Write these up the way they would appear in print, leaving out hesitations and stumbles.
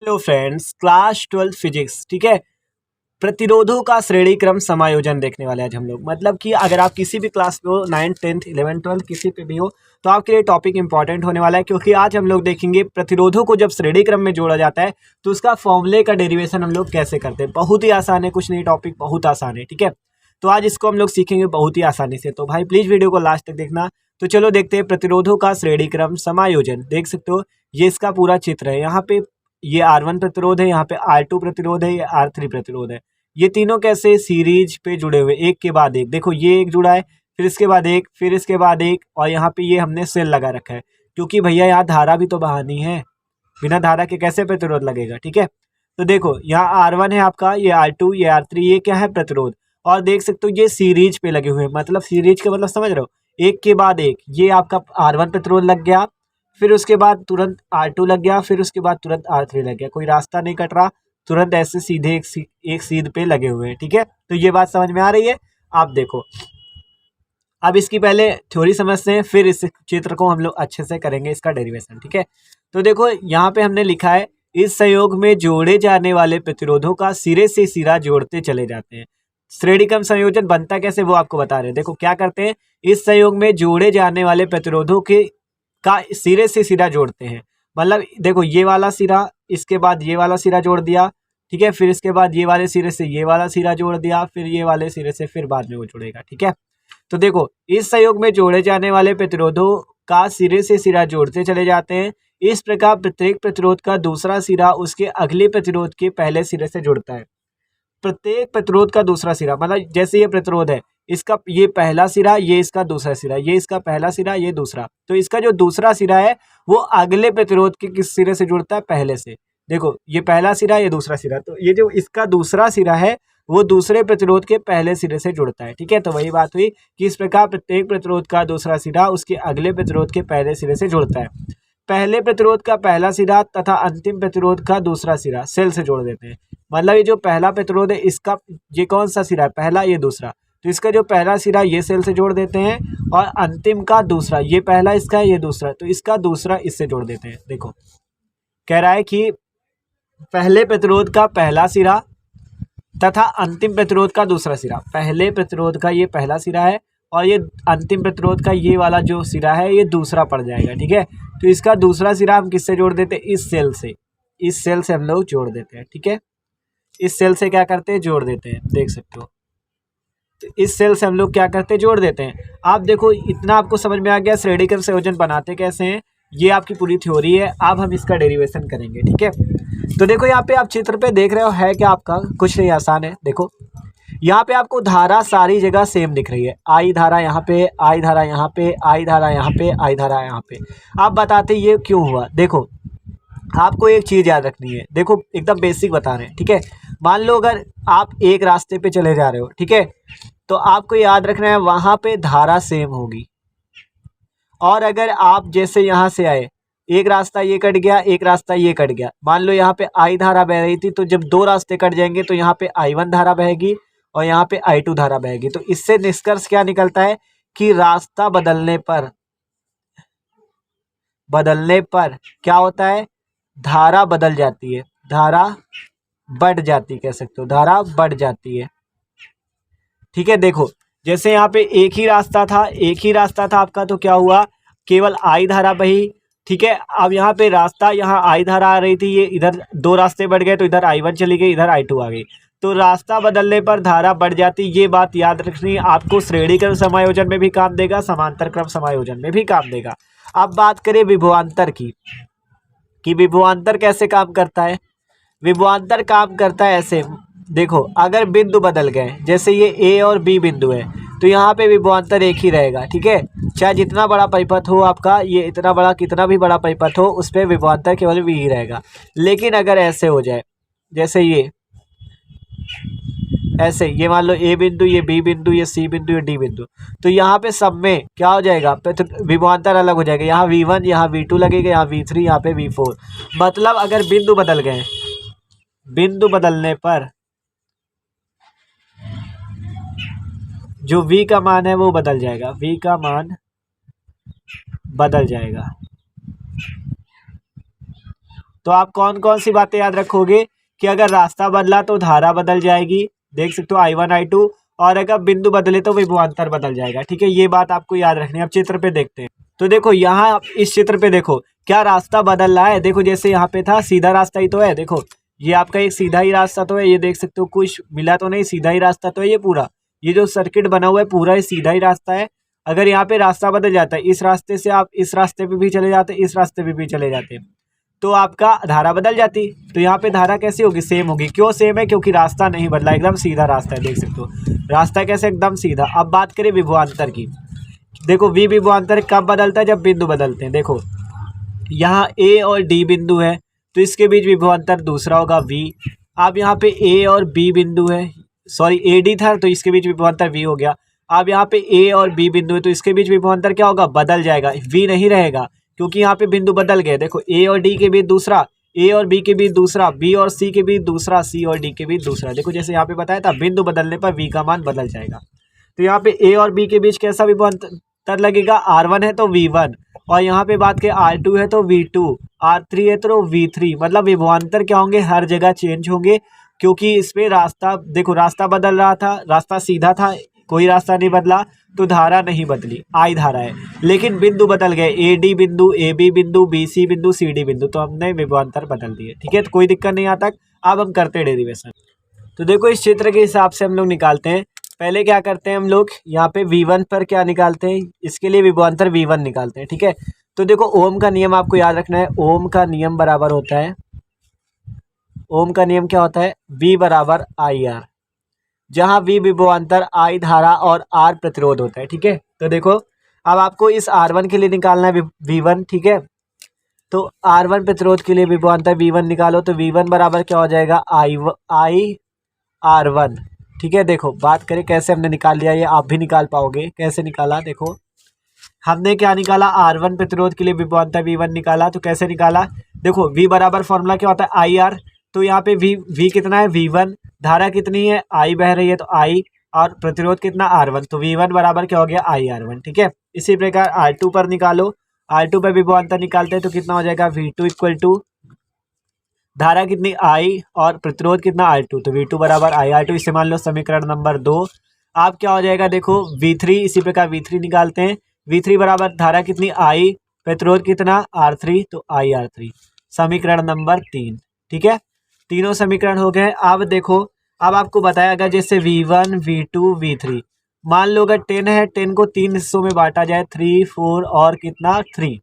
Hello friends, class 12 physics. ठीक है, प्रतिरोधों का श्रेणी क्रम समायोजन देखने वाले आज हम लोग। मतलब कि अगर आप किसी भी क्लास में हो, 9th 10th 11th 12th किसी पे भी हो, तो आपके लिए टॉपिक इंपॉर्टेंट होने वाला है, क्योंकि आज हम लोग देखेंगे प्रतिरोधों को जब श्रेणी क्रम में जोड़ा जाता है तो उसका फॉर्मूले का डेरिवेशन हम लोग कैसे करते हैं। बहुत ही आसान है, कुछ नहीं, टॉपिक बहुत आसान है। ठीक है, तो आज इसको हम लोग सीखेंगे बहुत ही आसानी से। तो भाई प्लीज वीडियो को लास्ट तक देखना। तो चलो देखते हैं प्रतिरोधों का श्रेणी क्रम समायोजन। देख सकते हो, ये इसका पूरा चित्र है। यहाँ पे ये R1 प्रतिरोध है, यहाँ पे R2 प्रतिरोध है, ये R3 प्रतिरोध है। ये तीनों कैसे सीरीज पे जुड़े हुए, एक के बाद एक। देखो ये एक जुड़ा है, फिर इसके बाद एक, फिर इसके बाद एक, और यहाँ पे ये हमने सेल लगा रखा है, क्योंकि भैया यहाँ धारा भी तो बहानी है। बिना धारा के कैसे प्रतिरोध लगेगा। ठीक है, तो देखो यहाँ R1 है आपका, ये R2, ये R3, ये क्या है प्रतिरोध। और देख सकते हो ये सीरीज पे लगे हुए हैं। मतलब सीरीज के मतलब समझ रहे हो, एक के बाद एक। ये आपका R1 प्रतिरोध लग गया, फिर उसके बाद तुरंत R2 लग गया, फिर उसके बाद तुरंत R3 लग गया। कोई रास्ता नहीं कट रहा, तुरंत ऐसे सीधे एक सीध पे लगे हुए हैं। ठीक है, तो ये बात समझ में आ रही है। आप देखो, अब इसकी पहले थ्योरी समझते हैं, फिर इस चित्र को हम लोग अच्छे से करेंगे, इसका डेरिवेशन। ठीक है, तो देखो यहाँ पे हमने लिखा है, इस संयोग में जोड़े जाने वाले प्रतिरोधों का सिरे से सिरा जोड़ते चले जाते हैं। श्रेणी क्रम संयोजन बनता कैसे वो आपको बता रहे हैं। देखो क्या करते हैं, इस संयोग में जोड़े जाने वाले प्रतिरोधों के का सिरे से सिरा जोड़ते हैं। मतलब देखो ये वाला सिरा, इसके बाद ये वाला सिरा जोड़ दिया। ठीक है, फिर इसके बाद ये वाले सिरे से ये वाला सिरा जोड़ दिया, फिर ये वाले सिरे से फिर बाद में वो जुड़ेगा। ठीक है, तो देखो इस संयोग में जोड़े जाने वाले प्रतिरोधों का सिरे से सिरा जोड़ते चले जाते हैं। इस प्रकार प्रत्येक प्रतिरोध का दूसरा सिरा उसके अगले प्रतिरोध के पहले सिरे से जुड़ता है। प्रत्येक प्रतिरोध का दूसरा सिरा, मतलब जैसे ये प्रतिरोध है, इसका ये पहला सिरा, ये इसका दूसरा सिरा, ये इसका पहला सिरा, ये दूसरा, तो इसका जो दूसरा सिरा है वो अगले प्रतिरोध के किस सिरे से जुड़ता है, पहले से। देखो ये पहला सिरा, ये दूसरा सिरा, तो ये जो इसका दूसरा सिरा है वो दूसरे प्रतिरोध के पहले सिरे से जुड़ता है। ठीक है, तो वही बात हुई कि इस प्रकार प्रत्येक प्रतिरोध का दूसरा सिरा उसके अगले प्रतिरोध के पहले सिरे से जुड़ता है। पहले प्रतिरोध का पहला सिरा तथा अंतिम प्रतिरोध का दूसरा सिरा सेल से जोड़ देते हैं। मतलब ये जो पहला प्रतिरोध है, इसका ये कौन सा सिरा है, पहला, ये दूसरा, तो इसका जो पहला सिरा ये सेल से जोड़ देते हैं, और अंतिम का दूसरा, ये पहला इसका है, ये दूसरा, तो इसका दूसरा इससे जोड़ देते हैं। देखो कह रहा है कि पहले प्रतिरोध का पहला सिरा तथा अंतिम प्रतिरोध का दूसरा सिरा। पहले प्रतिरोध का ये पहला सिरा है, और ये अंतिम प्रतिरोध का ये वाला जो सिरा है ये दूसरा पड़ जाएगा। ठीक है, तो इसका दूसरा सिरा हम किससे जोड़ देते हैं, इस सेल से। इस सेल से हम लोग जोड़ देते हैं। ठीक है, इस सेल से क्या करते हैं, जोड़ देते हैं। देख सकते हो, तो इस सेल से हम लोग क्या करते हैं, जोड़ देते हैं। आप देखो इतना आपको समझ में आ गया श्रेणी क्रम संयोजन बनाते कैसे हैं। ये आपकी पूरी थ्योरी है, अब हम इसका डेरिवेशन करेंगे। ठीक है, तो देखो यहाँ पे आप चित्र पे देख रहे हो, है क्या आपका, कुछ नहीं, आसान है। देखो यहाँ पे आपको धारा सारी जगह सेम दिख रही है। आई धारा यहाँ पे, आई धारा यहाँ पे, आई धारा यहाँ पे, आई धारा यहाँ पे। आप बताते ये क्यों हुआ। देखो आपको एक चीज़ याद रखनी है, देखो एकदम बेसिक बता रहे हैं। ठीक है, मान लो अगर आप एक रास्ते पे चले जा रहे हो, ठीक है, तो आपको याद रखना है वहाँ पे धारा सेम होगी। और अगर आप जैसे यहाँ से आए, एक रास्ता ये कट गया, एक रास्ता ये कट गया, मान लो यहाँ पे आई धारा बह रही थी, तो जब दो रास्ते कट जाएंगे तो यहाँ पे I1 धारा बहेगी और यहाँ पे I2 धारा बहेगी। तो इससे निष्कर्ष क्या निकलता है कि रास्ता बदलने पर क्या होता है, धारा बदल जाती है, धारा बढ़ जाती, कह सकते हो धारा बढ़ जाती है। ठीक है, देखो जैसे यहाँ पे एक ही रास्ता था आपका, तो क्या हुआ, केवल आई धारा बही। ठीक है, अब यहाँ पे रास्ता, यहाँ आई धारा आ रही थी, ये इधर दो रास्ते बढ़ गए, तो इधर I1 चली गई, इधर I2 आ गई, तो रास्ता बदलने पर धारा बढ़ जाती। ये बात याद रखनी है आपको, श्रेणी क्रम समायोजन में भी काम देगा, समांतर क्रम समायोजन में भी काम देगा। अब बात करें विभवांतर की, कि विभवांतर कैसे काम करता है। विभवांतर काम करता है ऐसे, देखो अगर बिंदु बदल गए, जैसे ये A और B बिंदु है, तो यहाँ पे विभवांतर एक ही रहेगा। ठीक है, चाहे जितना बड़ा परिपथ हो आपका, ये इतना बड़ा, कितना भी बड़ा परिपथ हो, उस पर विभवांतर केवल V ही रहेगा। लेकिन अगर ऐसे हो जाए, जैसे ये ऐसे, ये मान लो A बिंदु, ये B बिंदु, ये C बिंदु, ये D बिंदु, तो यहाँ पे सब में क्या हो जाएगा, विभवांतर अलग हो जाएगा। यहाँ V1, यहाँ V2 लगेगा, यहाँ V3, यहाँ पे V4। मतलब अगर बिंदु बदल गए, बिंदु बदलने पर जो V का मान है वो बदल जाएगा, V का मान बदल जाएगा। तो आप कौन कौन सी बातें याद रखोगे कि अगर रास्ता बदला तो धारा बदल जाएगी, देख सकते हो I1 I2, और अगर बिंदु बदले तो विभवांतर बदल जाएगा। ठीक है, ये बात आपको याद रखनी है। अब चित्र पे देखते हैं। तो देखो यहाँ इस चित्र पे देखो क्या रास्ता बदल रहा है। देखो जैसे यहाँ पे था सीधा रास्ता ही तो है, देखो ये आपका एक सीधा ही रास्ता तो है, ये देख सकते हो कुछ मिला तो नहीं, सीधा ही रास्ता तो है ये पूरा। ये जो सर्किट बना हुआ है पूरा ही सीधा ही रास्ता है। अगर यहाँ पे रास्ता बदल जाता है, इस रास्ते से आप इस रास्ते पे भी चले जाते, इस रास्ते पे भी चले जाते, तो आपका धारा बदल जाती। तो यहाँ पे धारा कैसी होगी, सेम होगी। क्यों सेम है, क्योंकि रास्ता नहीं बदला, एकदम सीधा रास्ता है, देख सकते हो रास्ता कैसे एकदम सीधा। अब बात करें विभवांतर की। देखो वी विभवांतर कब बदलता है, जब बिंदु बदलते हैं। देखो यहाँ ए और डी बिंदु है तो इसके बीच विभवांतर दूसरा होगा वी। अब यहाँ पे ए और बी बिंदु है, सॉरी ए डी था तो इसके बीच विभवांतर वी हो गया। अब यहाँ पे ए और बी बिंदु है तो इसके बीच विभवांतर क्या होगा, बदल जाएगा, वी नहीं रहेगा क्योंकि यहाँ पे बिंदु बदल गए। देखो ए और डी के बीच दूसरा, ए और बी के बीच दूसरा, बी और सी के बीच दूसरा, सी और डी के बीच दूसरा। देखो जैसे यहाँ पे बताया था बिंदु बदलने पर वी का मान बदल जाएगा। तो यहाँ पे ए और बी के बीच कैसा विभवांतर लगेगा, R1 है तो V1, और यहाँ पे बात करें R2 है तो V2, R3 है तो V3। मतलब विभवांतर क्या होंगे, हर जगह चेंज होंगे क्योंकि इस पे रास्ता, देखो रास्ता बदल रहा था, रास्ता सीधा था, कोई रास्ता नहीं बदला तो धारा नहीं बदली, आई धारा है। लेकिन बिंदु बदल गए, ए डी बिंदु, ए बी बिंदु, बी सी बिंदु, सी डी बिंदु, तो हमने विभवांतर बदल दिए। ठीक है, तो कोई दिक्कत नहीं आता। अब हम करते हैं डेरिवेशन। तो देखो इस चित्र के हिसाब से हम लोग निकालते हैं। पहले क्या करते हैं हम लोग, यहाँ पे V1 पर क्या निकालते हैं, इसके लिए विभवांतर V1 निकालते हैं। ठीक है, तो देखो ओम का नियम आपको याद रखना है। ओम का नियम बराबर होता है, ओम का नियम क्या होता है, V बराबर IR, जहाँ V विभवांतर, I धारा और R प्रतिरोध होता है। ठीक है, तो देखो अब आपको इस R1 के लिए निकालना है V1। ठीक है, तो R1 प्रतिरोध के लिए विभवांतर V1 निकालो तो V1 बराबर क्या हो जाएगा, IR1। ठीक है, देखो बात करें कैसे हमने निकाल लिया, ये आप भी निकाल पाओगे। कैसे निकाला, देखो हमने क्या निकाला, R1 प्रतिरोध के लिए विभवांतर V1 निकाला। तो कैसे निकाला, देखो V बराबर फॉर्मूला क्या होता है, IR। तो यहाँ पे V कितना है, V1, धारा कितनी है, I बह रही है तो I, और प्रतिरोध कितना, R1, तो V1 बराबर क्या हो गया, IR1। ठीक है, इसी प्रकार R2 पर निकालो, R2 पर विभवांतर निकालते हैं तो कितना हो जाएगा, V2 इक्वल टू धारा कितनी, I, और प्रतिरोध कितना, R2, तो V2 बराबर IR2। इसे मान लो समीकरण नंबर 2। आप क्या हो जाएगा, देखो V3, इसी प्रकार V3 निकालते हैं। V3 बराबर धारा कितनी, I, प्रतिरोध कितना, R3, तो IR3, समीकरण नंबर 3। ठीक है, तीनों समीकरण हो गए। अब देखो, अब आपको बताया अगर जैसे V1, V2, V3, मान लो अगर 10 है, 10 को 3 हिस्सों में बांटा जाए, 3, 4 और कितना 3,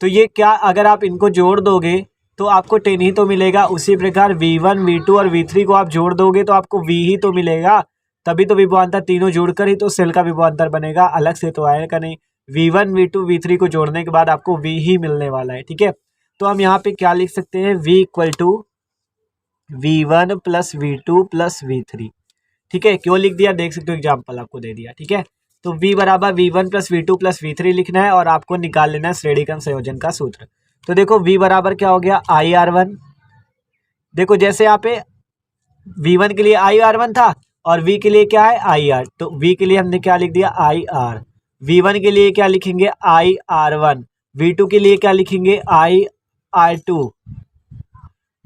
तो ये क्या, अगर आप इनको जोड़ दोगे तो आपको 10 ही तो मिलेगा। उसी प्रकार V1, V2 और V3 को आप जोड़ दोगे तो आपको V ही तो मिलेगा। तभी तो विभवांतर तीनों जोड़कर ही तो सेल का विभवांतर बनेगा, अलग से तो आएगा नहीं। V1, V2, V3 को जोड़ने के बाद आपको V ही मिलने वाला है। ठीक है, तो हम यहाँ पे क्या लिख सकते हैं, V equal to V1 plus V2 plus V3। ठीक है, क्यों लिख दिया, देख सकते हो एग्जाम्पल आपको दे दिया। ठीक है, तो V बराबर V1 plus V2 plus V3 लिखना है और आपको निकाल लेना है श्रेणी क्रम संयोजन का सूत्र। तो देखो V बराबर क्या हो गया, IR1। देखो जैसे यहाँ पे V1 के लिए IR1 था और V के लिए क्या है, IR, तो V के लिए हमने क्या लिख दिया, IR। V1 के लिए क्या लिखेंगे, IR1। V2 के लिए क्या लिखेंगे, IR2।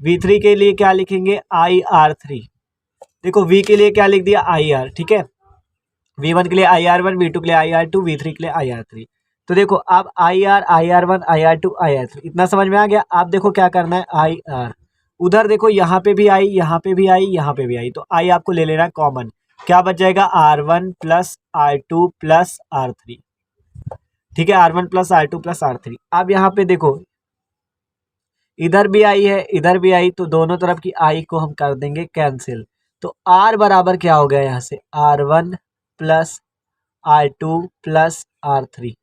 V3 के लिए क्या लिखेंगे, IR3। देखो V के लिए क्या लिख दिया, IR। ठीक है, V1 के लिए IR1, V2 के लिए IR2, V3 के लिए IR3। तो देखो अब IR, IR1, IR2, IR3 इतना समझ में आ गया। आप देखो क्या करना है, IR उधर देखो, यहाँ पे भी आई, यहाँ पे भी आई, यहाँ पे भी आई, तो I आपको ले लेना है कॉमन। क्या बच जाएगा, R1 plus R2 plus R3। ठीक है, R1 plus R2 plus R3। अब यहाँ पे देखो इधर भी आई है, इधर भी आई, तो दोनों तरफ की I को हम कर देंगे कैंसिल। तो R बराबर क्या हो गया, यहाँ से R1 plus R2 plus R3।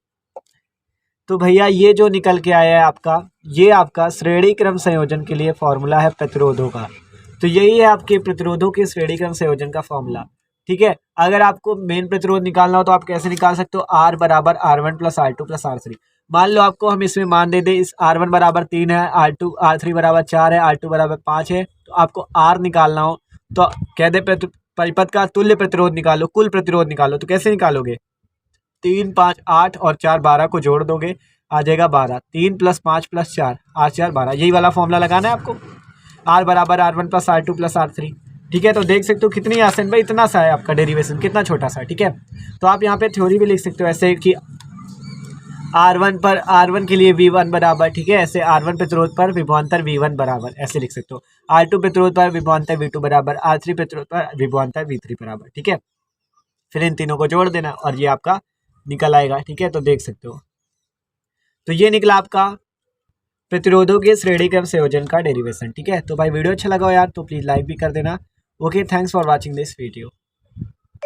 तो भैया ये जो निकल के आया है आपका, ये आपका श्रेणी क्रम संयोजन के लिए फॉर्मूला है प्रतिरोधों का। तो यही है आपके प्रतिरोधों के श्रेणी क्रम संयोजन का फॉर्मूला। ठीक है, अगर आपको मेन प्रतिरोध निकालना हो तो आप कैसे निकाल सकते हो, R बराबर R1 plus R2 plus R3। मान लो आपको हम इसमें मान दे इस R1 बराबर 3 है, R3 बराबर 4 है, R2 बराबर 5 है, तो आपको R निकालना हो तो कह दे परिपथ का तुल्य प्रतिरोध निकालो, कुल प्रतिरोध निकालो। तो कैसे निकालोगे, 3, 5, 8 और 4, 12 को जोड़ दोगे, आ जाएगा 12, 3 + 5 + 4, R4 12, यही वाला फॉर्मूला लगाना है आपको। R बराबर R1 + R2 + R3, ठीक है। तो देख सकते हो कितनी आसान भाई, इतना सा है आपका डेरिवेशन, कितना छोटा सा, ठीक है। तो आप यहाँ पे थ्योरी भी लिख सकते हो ऐसे कि R1 के लिए V1 बराबर, ठीक है, ऐसे R1 प्रतिरोध पर विभवांतर V1 बराबर, ऐसे लिख सकते हो। R2 प्रतिरोध पर विभवांतर V2 बराबर, R3 प्रतिरोध पर विभवांतर V3 बराबर, ठीक है। फिर इन तीनों को जोड़ देना और ये आपका निकल आएगा, ठीक है। तो देख सकते हो, तो ये निकला आपका प्रतिरोधों के श्रेणी क्रम संयोजन का डेरिवेशन, ठीक है। तो भाई वीडियो अच्छा लगा हो यार तो प्लीज लाइक भी कर देना। Okay, thanks for watching this video.